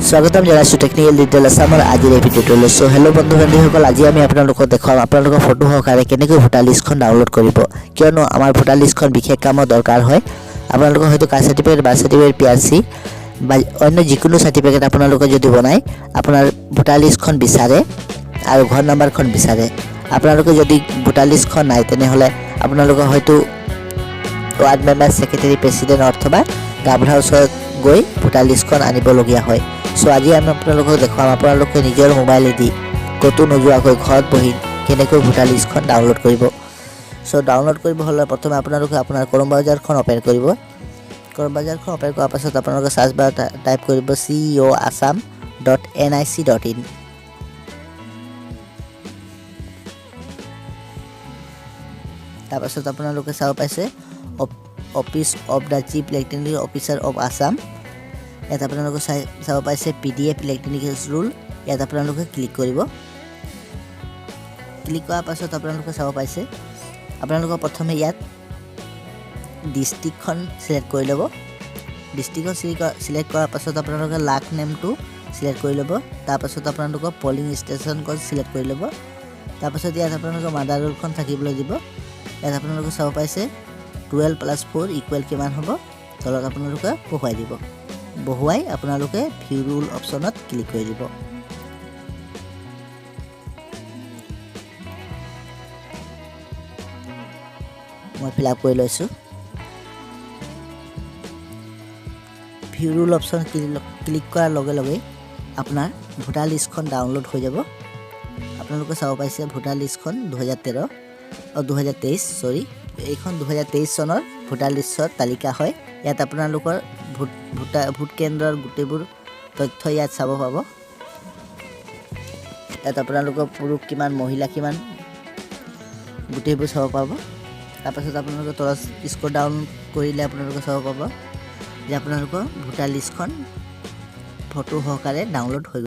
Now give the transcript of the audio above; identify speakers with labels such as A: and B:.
A: স্বাগতম জানাইছো technical detail আসামৰ আজিৰ এই ভিডিঅ'টোলৈ। সো হেল্ল' বন্ধু বান্ধৱীসকল, আজি আমি আপোনালোকক দেখাম আপোনালোকৰ ফটো সহকাৰে কেনেকৈ ভোটাৰ লিষ্টখন ডাউনলোড কৰিব। কিয়নো আমাৰ ভোটাৰ লিষ্টখন বিশেষ কামত দৰকাৰ হয়। আপোনালোকৰ হয়তো কাষ্ট সাৰ্টিফিকেট, বাৰ্থ সাৰ্টিফিকেট, পিআৰসি বা অন্য যিকোনো সাৰ্টিফিকেট আপোনালোকে যদি বনায় আপোনাৰ ভোটাৰ লিষ্টখন বিচাৰে আৰু ঘৰ নাম্বাৰখন বিচাৰে। আপোনালোকে যদি ভোটাৰ লিষ্টখন নাই তেনেহ'লে আপোনালোকে হয়তো ৱাৰ্ড মেম্বাৰ, সেক্ৰেটাৰী, প্ৰেছিডেণ্ট অথবা গাঁওবুঢ়াৰ ওচৰত গৈ ভোটাৰ লিষ্টখন আনিবলগীয়া হয়। সো আজি আমি আপোনালোকক দেখুৱাম আপোনালোকে নিজৰ মোবাইলেদি ক'তো নোযোৱাকৈ ঘৰত বহি কেনেকৈ ভোটাৰ লিষ্টখন ডাউনলোড কৰিব। সো ডাউনলোড কৰিব হ'লে প্ৰথমে আপোনালোকে আপোনাৰ ক্ৰম ব্ৰাউজাৰখন অপেন কৰিব। ক্ৰম ব্ৰাউজাৰখন অপেন কৰাৰ পাছত আপোনালোকে সাৰ্চ বাৰত টাইপ কৰিব ceoassam.nic.in। তাৰপাছত আপোনালোকে চাব পাইছে office of the chief electronic officer of Assam. ইয়াত আপোনালোকে চাব পাইছে PDF ইলেক্ট্ৰনিক ৰুল। ইয়াত আপোনালোকে ক্লিক কৰিব। ক্লিক কৰাৰ পাছত আপোনালোকে চাব পাইছে আপোনালোকে প্ৰথমে ইয়াত ডিষ্ট্ৰিক্টখন সিলেক্ট কৰি ল'ব। ডিষ্ট্ৰিক্টখন সিলেক্ট কৰাৰ পাছত আপোনালোকে লাক নেমটো সিলেক্ট কৰি ল'ব। তাৰপাছত আপোনালোকৰ পলিং ষ্টেচনখন সিলেক্ট কৰি ল'ব। তাৰপাছত ইয়াত আপোনালোকৰ মাদাৰ ৰোলখন থাকিবলৈ দিব। ইয়াত আপোনালোকে চাব পাইছে 12 + 4 = কিমান হ'ব, তলত আপোনালোকে বহুৱাই দিব। বহুৱাই আপোনালোকে ভিউ ৰুল অপশ্যনত ক্লিক কৰি দিব। মই ফিল আপ কৰি লৈছোঁ। ভিউ ৰুল অপশ্যন ক্লিক কৰাৰ লগে লগে আপোনাৰ ভোটাৰ লিষ্টখন ডাউনলোড হৈ যাব। আপোনালোকে চাব পাইছে ভোটাৰ লিষ্টখন 2023 এইখন 2023 চনৰ ভোটাৰ লিষ্টৰ তালিকা হয়। ইয়াত আপোনালোকৰ ভোট কেন্দ্ৰৰ গোটেইবোৰ তথ্য ইয়াত চাব পাব। ইয়াত আপোনালোকৰ পুৰুষ কিমান, মহিলা কিমান গোটেইবোৰ চাব পাব। তাৰপাছত আপোনালোকে তলত স্ক্ৰল ডাউন কৰিলে আপোনালোকে চাব পাব যে আপোনালোকৰ ভোটাৰ লিষ্টখন ফটো সহকাৰে ডাউনলোড হৈ